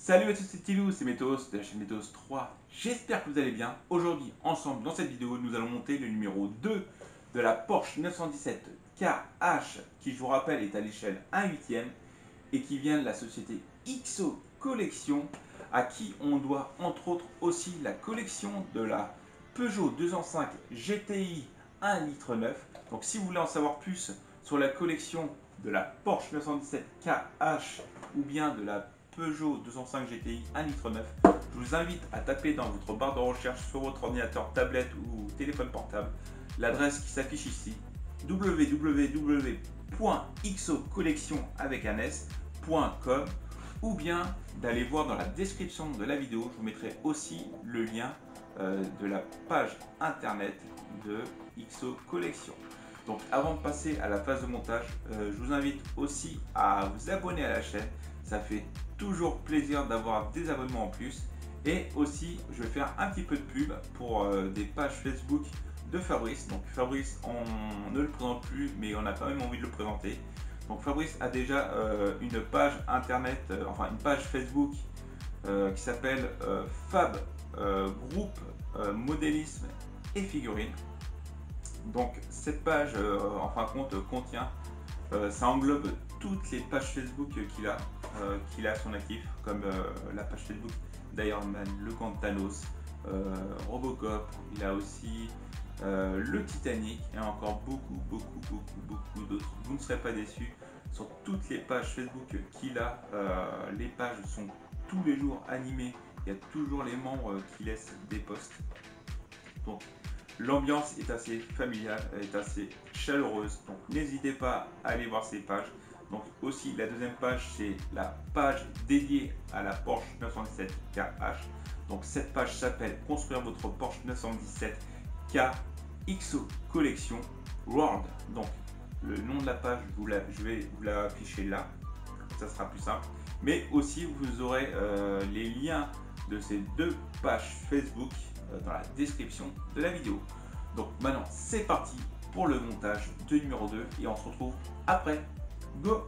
Salut à tous, c'est Tilou, c'est Météos de la chaîne Météos 3. J'espère que vous allez bien. Aujourd'hui, ensemble, dans cette vidéo, nous allons monter le numéro 2 de la Porsche 917 KH, qui, je vous rappelle, est à l'échelle 1/8 et qui vient de la société XO Collection, à qui on doit entre autres aussi la collection de la Peugeot 205 GTI 1,9 litre. Donc si vous voulez en savoir plus sur la collection de la Porsche 917 KH ou bien de la Peugeot 205 GTI 1,9 litre, je vous invite à taper dans votre barre de recherche sur votre ordinateur, tablette ou téléphone portable l'adresse qui s'affiche ici, www.xocollection.com, ou bien d'aller voir dans la description de la vidéo, je vous mettrai aussi le lien de la page internet de XO Collection. Donc avant de passer à la phase de montage, je vous invite aussi à vous abonner à la chaîne, ça fait toujours plaisir d'avoir des abonnements en plus. Et aussi je vais faire un petit peu de pub pour des pages Facebook de Fabrice. Donc Fabrice, on ne le présente plus, mais on a quand même envie de le présenter. Donc Fabrice a déjà une page internet, enfin une page Facebook qui s'appelle Fab Groupe Modélisme et Figurines. Donc cette page en fin de compte contient, ça englobe toutes les pages Facebook qu'il a à son actif, comme la page Facebook d'Iron Man, le camp de Thanos, Robocop, il a aussi le Titanic et encore beaucoup d'autres. Vous ne serez pas déçus sur toutes les pages Facebook qu'il a. Les pages sont tous les jours animées, il y a toujours les membres qui laissent des posts. Donc l'ambiance est assez familiale, elle est assez chaleureuse, donc n'hésitez pas à aller voir ces pages. Donc aussi la deuxième page, c'est la page dédiée à la Porsche 917 KH. Donc cette page s'appelle Construire votre Porsche 917 K XO Collection World. Donc le nom de la page, je vais vous l'afficher là, ça sera plus simple. Mais aussi vous aurez les liens de ces deux pages Facebook dans la description de la vidéo. Donc maintenant c'est parti pour le montage de numéro 2 et on se retrouve après. Go!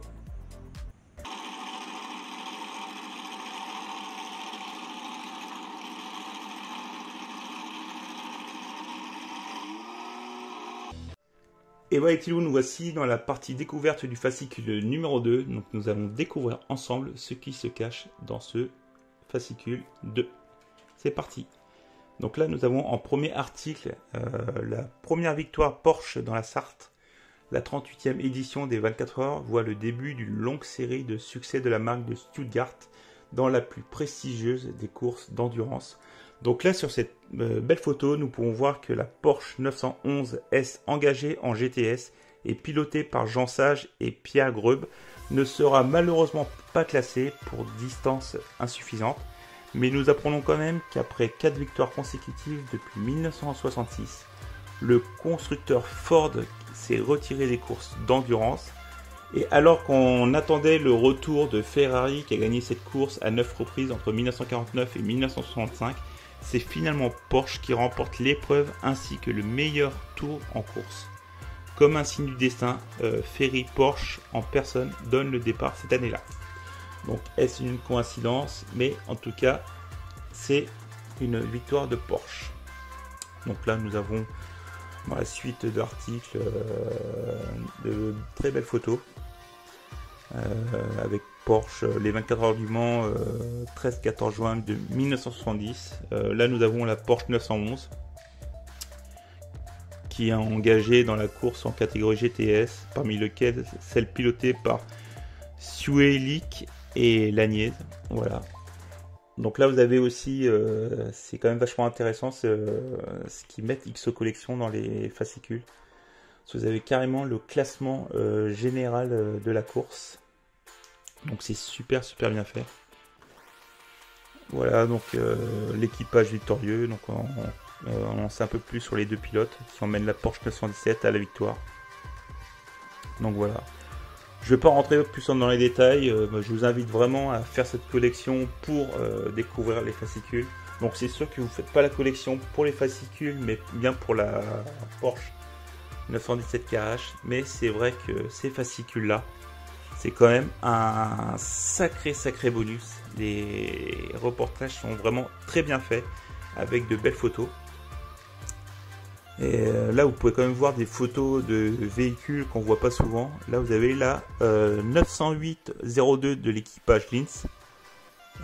Et voilà Tilou, nous voici dans la partie découverte du fascicule numéro 2. Donc nous allons découvrir ensemble ce qui se cache dans ce fascicule 2. C'est parti. Donc là nous avons en premier article la première victoire Porsche dans la Sarthe. La 38e édition des 24 heures voit le début d'une longue série de succès de la marque de Stuttgart dans la plus prestigieuse des courses d'endurance. Donc là sur cette belle photo, nous pouvons voir que la Porsche 911 S engagée en GTS et pilotée par Jean Sage et Pierre Greub ne sera malheureusement pas classée pour distance insuffisante. Mais nous apprenons quand même qu'après 4 victoires consécutives depuis 1966, le constructeur Ford s'est retiré des courses d'endurance. Et alors qu'on attendait le retour de Ferrari qui a gagné cette course à 9 reprises entre 1949 et 1965, c'est finalement Porsche qui remporte l'épreuve ainsi que le meilleur tour en course. Comme un signe du destin, Ferry Porsche en personne donne le départ cette année-là. Donc est-ce une coïncidence? Mais en tout cas, c'est une victoire de Porsche. Donc là, nous avons dans la suite de l'article de très belles photos avec Porsche, les 24 heures du Mans, 13-14 juin de 1970. Là, nous avons la Porsche 911 qui est engagée dans la course en catégorie GTS, parmi lesquelles celle pilotée par Suelik et Lagnez. Voilà. Donc là vous avez aussi, c'est quand même vachement intéressant ce qu'ils mettent XO Collection dans les fascicules. Vous avez carrément le classement général de la course. Donc c'est super bien fait. Voilà donc l'équipage victorieux. Donc on sait un peu plus sur les deux pilotes qui emmènent la Porsche 917 à la victoire. Donc voilà. Je ne vais pas rentrer plus dans les détails, je vous invite vraiment à faire cette collection pour découvrir les fascicules. Donc c'est sûr que vous ne faites pas la collection pour les fascicules, mais bien pour la Porsche 917 KH. Mais c'est vrai que ces fascicules-là, c'est quand même un sacré bonus. Les reportages sont vraiment très bien faits avec de belles photos. Et là vous pouvez quand même voir des photos de véhicules qu'on voit pas souvent. Là vous avez la 908-02 de l'équipage Linz.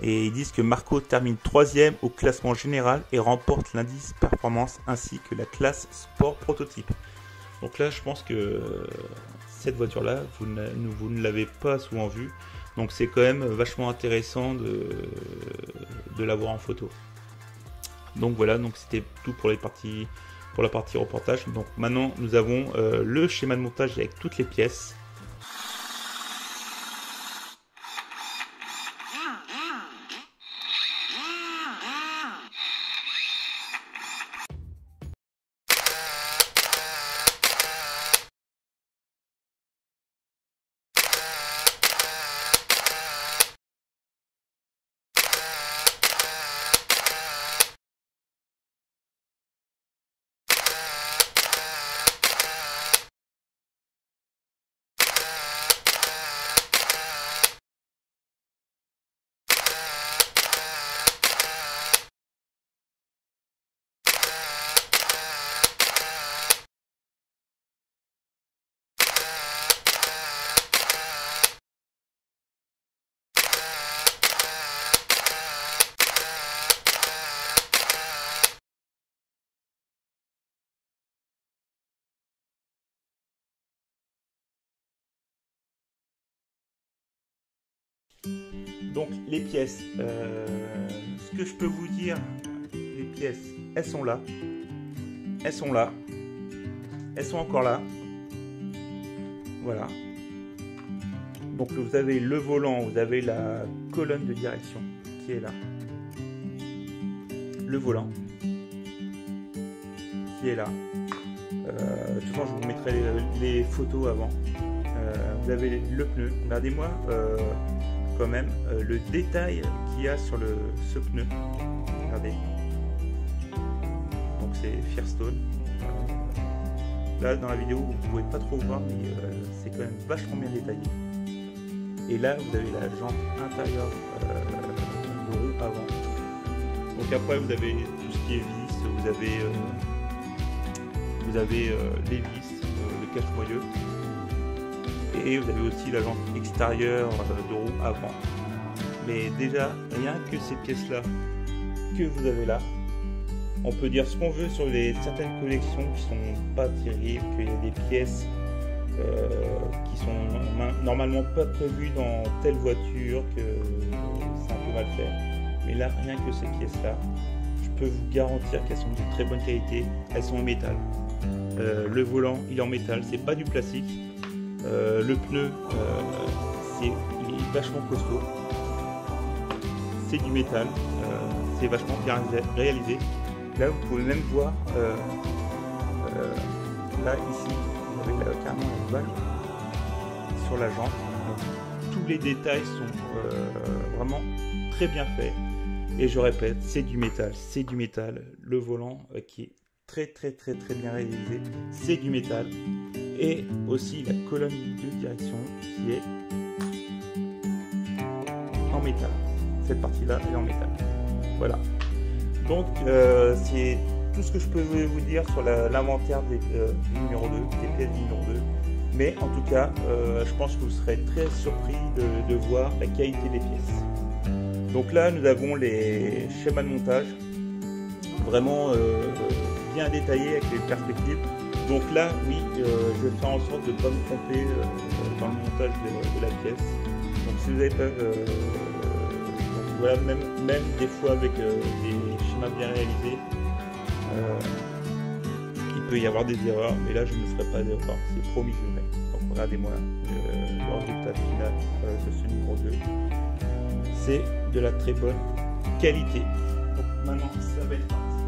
Et ils disent que Marco termine 3e au classement général et remporte l'indice performance ainsi que la classe sport prototype. Donc là je pense que cette voiture là vous ne l'avez pas souvent vue. Donc c'est quand même vachement intéressant de la voir en photo. Donc voilà, donc c'était tout pour la partie reportage. Donc maintenant nous avons le schéma de montage avec toutes les pièces. Donc les pièces, ce que je peux vous dire, les pièces, elles sont là, elles sont là, elles sont encore là, voilà. Donc vous avez le volant, vous avez la colonne de direction qui est là, le volant qui est là. De toute façon je vous mettrai les photos avant. Vous avez le pneu, regardez-moi quand même le détail qu'il y a sur ce pneu. Regardez. Donc c'est Firestone. Là dans la vidéo vous ne pouvez pas trop voir, mais c'est quand même vachement bien détaillé. Et là vous avez la jante intérieure de roue avant. Donc après vous avez tout ce qui est vis, vous avez les vis, le cache-moyeu. Et vous avez aussi la jante extérieure de roue avant. Mais déjà, rien que ces pièces-là que vous avez là, on peut dire ce qu'on veut sur certaines collections qui sont pas terribles, qu'il y a des pièces qui sont normalement pas prévues dans telle voiture, que c'est un peu mal fait. Mais là, rien que ces pièces-là, je peux vous garantir qu'elles sont de très bonne qualité. Elles sont en métal. Le volant, il est en métal, c'est pas du plastique. Le pneu, il est vachement costaud, c'est du métal, c'est vachement bien réalisé. Là vous pouvez même voir, là ici, vous avez carrément une balle sur la jante. Donc, tous les détails sont vraiment très bien faits. Et je répète, c'est du métal. Le volant qui est très bien réalisé, c'est du métal. Et aussi la colonne de direction qui est en métal. Cette partie-là est en métal. Voilà. Donc c'est tout ce que je peux vous dire sur l'inventaire du numéro 2, des pièces du numéro 2. Mais en tout cas, je pense que vous serez très surpris de voir la qualité des pièces. Donc là, nous avons les schémas de montage vraiment bien détaillés avec les perspectives. Donc là, oui, je vais faire en sorte de ne pas me tromper dans le montage de la pièce. Donc si vous avez pas, voilà, même des fois avec des schémas bien réalisés, il peut y avoir des erreurs, mais là je ne ferai pas d'erreur, c'est promis juré. Donc regardez-moi le résultat final de ce numéro 2. C'est de la très bonne qualité. Donc maintenant ça va être parti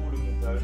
pour le montage.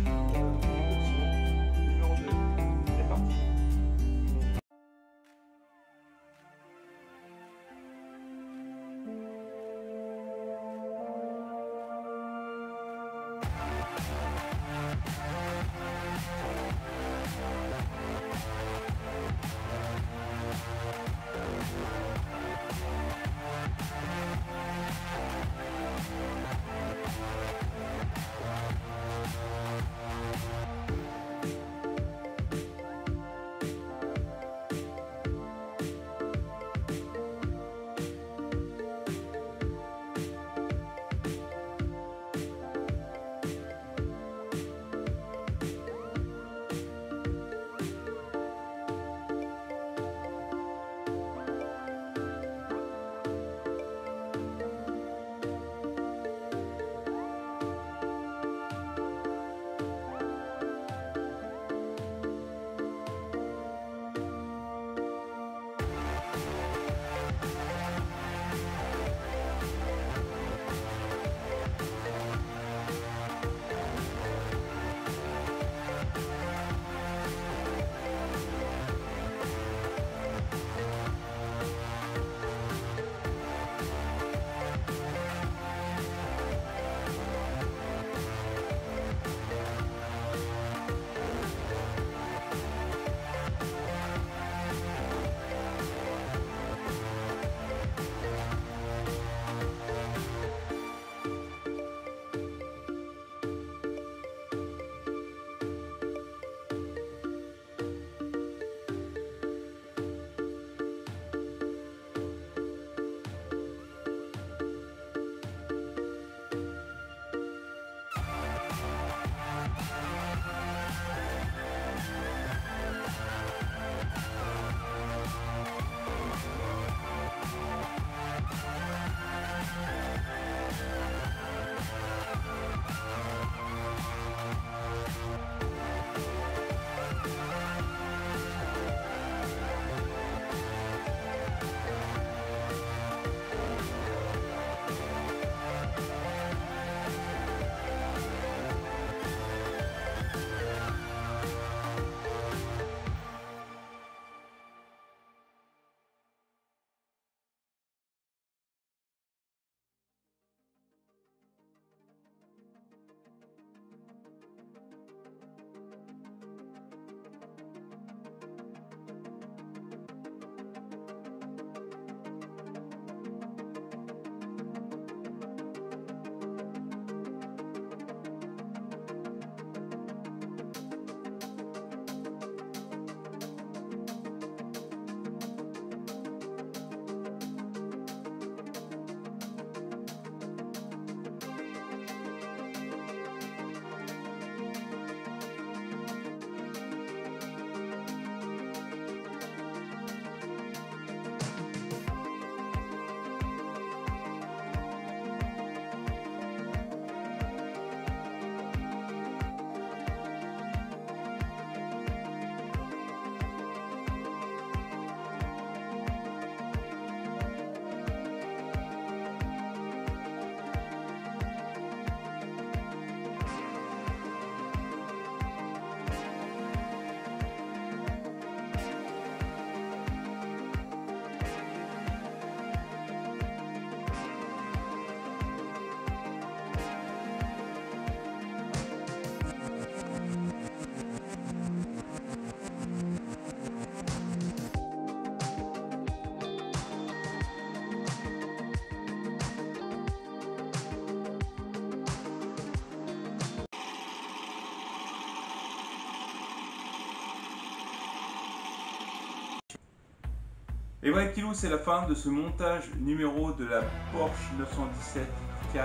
Et voilà Kilo, c'est la fin de ce montage numéro de la Porsche 917 KH de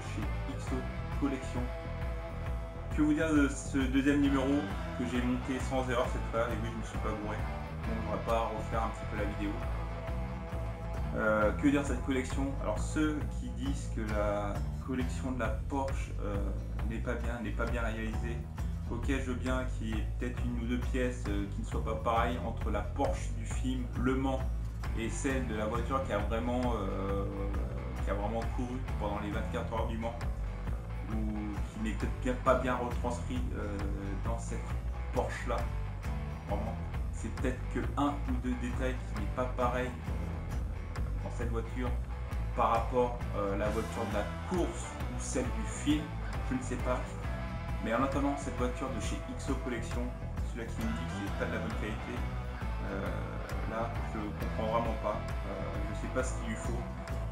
chez XO Collection. Que vous dire de ce deuxième numéro que j'ai monté sans erreur cette fois, et oui je ne me suis pas bourré, donc on va pas refaire un petit peu la vidéo. Que dire de cette collection? Alors ceux qui disent que la collection de la Porsche n'est pas bien réalisée, ok je veux bien qu'il y ait peut-être une ou deux pièces qui ne soient pas pareilles entre la Porsche du film Le Mans et celle de la voiture qui a vraiment couru pendant les 24 heures du Mans, ou qui n'est peut-être pas bien retranscrit dans cette Porsche là. Vraiment, c'est peut-être que un ou deux détails qui n'est pas pareil dans cette voiture par rapport à la voiture de la course ou celle du film, je ne sais pas. Mais en attendant, cette voiture de chez XO Collection, celui-là qui me dit que c'est pas de la bonne qualité, là je comprends vraiment pas. Je sais pas ce qu'il lui faut,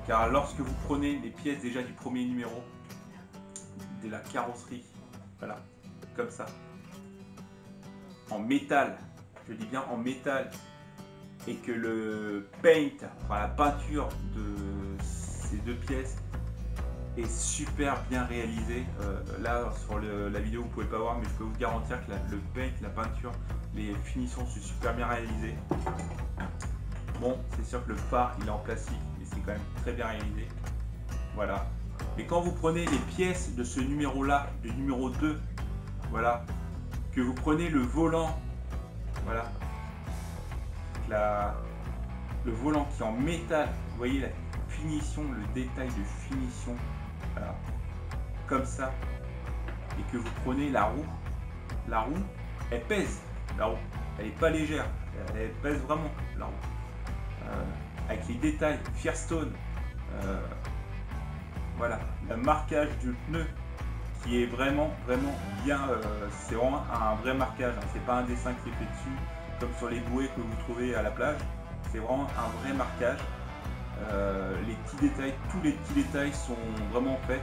car lorsque vous prenez les pièces déjà du premier numéro de la carrosserie, voilà, comme ça, en métal, je dis bien en métal, et que le paint, enfin la peinture de ces deux pièces est super bien réalisé. Là sur la vidéo vous pouvez pas voir, mais je peux vous garantir que le paint, la peinture, les finitions sont super bien réalisées. Bon, c'est sûr que le phare il est en plastique, mais c'est quand même très bien réalisé. Voilà. Mais quand vous prenez les pièces de ce numéro là, le numéro 2, voilà, que vous prenez le volant, voilà, le volant qui est en métal, vous voyez la finition, le détail de finition, voilà, comme ça, et que vous prenez la roue elle pèse, la roue, elle n'est pas légère, elle pèse vraiment, la roue, avec les détails Firestone, voilà, le marquage du pneu qui est vraiment bien, c'est vraiment un vrai marquage, hein, c'est pas un dessin qui est fait dessus comme sur les bouées que vous trouvez à la plage, c'est vraiment un vrai marquage. Les petits détails, tous les petits détails sont vraiment faits.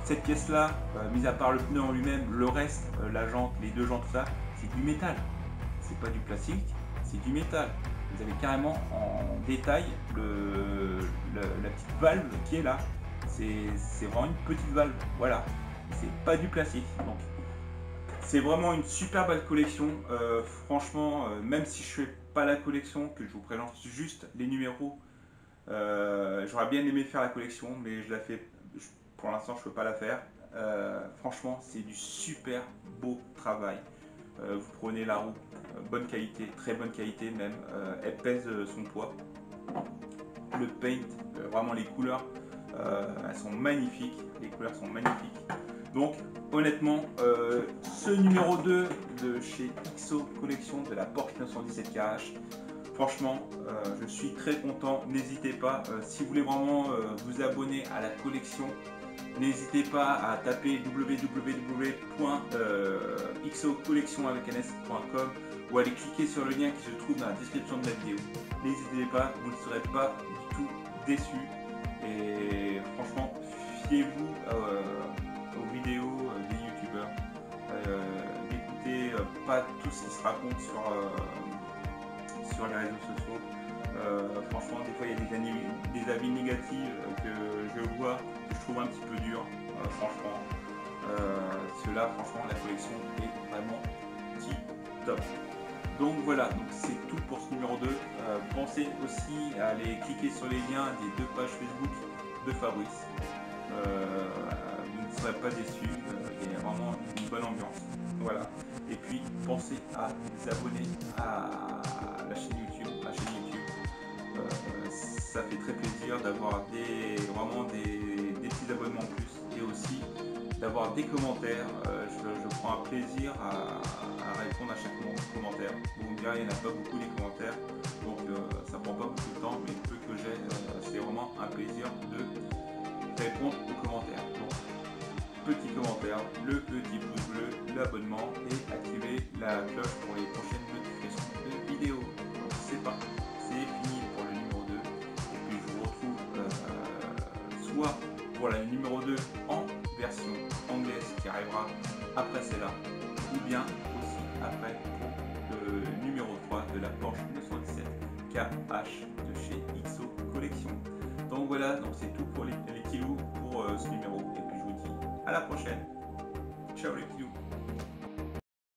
Cette pièce là, mis à part le pneu en lui-même, le reste, la jante, les deux jantes, ça, c'est du métal, c'est pas du plastique, c'est du métal. Vous avez carrément en détail la petite valve qui est là, c'est vraiment une petite valve, voilà, c'est pas du plastique. Donc c'est vraiment une super belle collection, franchement, même si je fais pas la collection, que je vous présente juste les numéros, j'aurais bien aimé faire la collection, mais je la fais, pour l'instant je peux pas la faire. Franchement c'est du super beau travail. Vous prenez la roue, bonne qualité, très bonne qualité même, elle pèse son poids. Le paint, vraiment les couleurs, elles sont magnifiques, les couleurs sont magnifiques. Donc honnêtement, ce numéro 2 de chez XO Collection de la Porsche 917 KH, franchement, je suis très content. N'hésitez pas, si vous voulez vraiment vous abonner à la collection, n'hésitez pas à taper www.xocollection.com ou aller cliquer sur le lien qui se trouve dans la description de la vidéo. N'hésitez pas, vous ne serez pas du tout déçus. Et franchement, fiez-vous aux vidéos des youtubeurs. N'écoutez pas tout ce qui se raconte sur les réseaux sociaux. Franchement, des fois il y a des avis négatifs que je vois, que je trouve un petit peu durs. Franchement, cela, franchement, la collection est vraiment top. Donc voilà, donc c'est tout pour ce numéro 2. Pensez aussi à aller cliquer sur les liens des deux pages Facebook de Fabrice. Vous ne serez pas déçus, il y a vraiment une bonne ambiance. Voilà. Et puis pensez à vous abonner à la chaîne YouTube. Ça fait très plaisir d'avoir vraiment des petits abonnements en plus, et aussi d'avoir des commentaires. Je prends un plaisir à répondre à chaque commentaire. Vous me direz, il n'y en a pas beaucoup les commentaires, donc ça prend pas beaucoup de temps, mais le peu que j'ai, c'est vraiment un plaisir de répondre aux commentaires. Donc, petit commentaire, le petit pouce bleu, l'abonnement et activer la cloche pour les prochaines notifications de vidéos. Donc c'est parti, c'est fini pour le numéro 2, et puis je vous retrouve soit pour la numéro 2 en version anglaise qui arrivera après celle-là, ou bien aussi après pour le numéro 3 de la Porsche 917 KH de chez XO Collection. Donc voilà, donc c'est tout pour les petits loups pour ce numéro. Et puis je vous dis à la prochaine. Ciao les petits loups.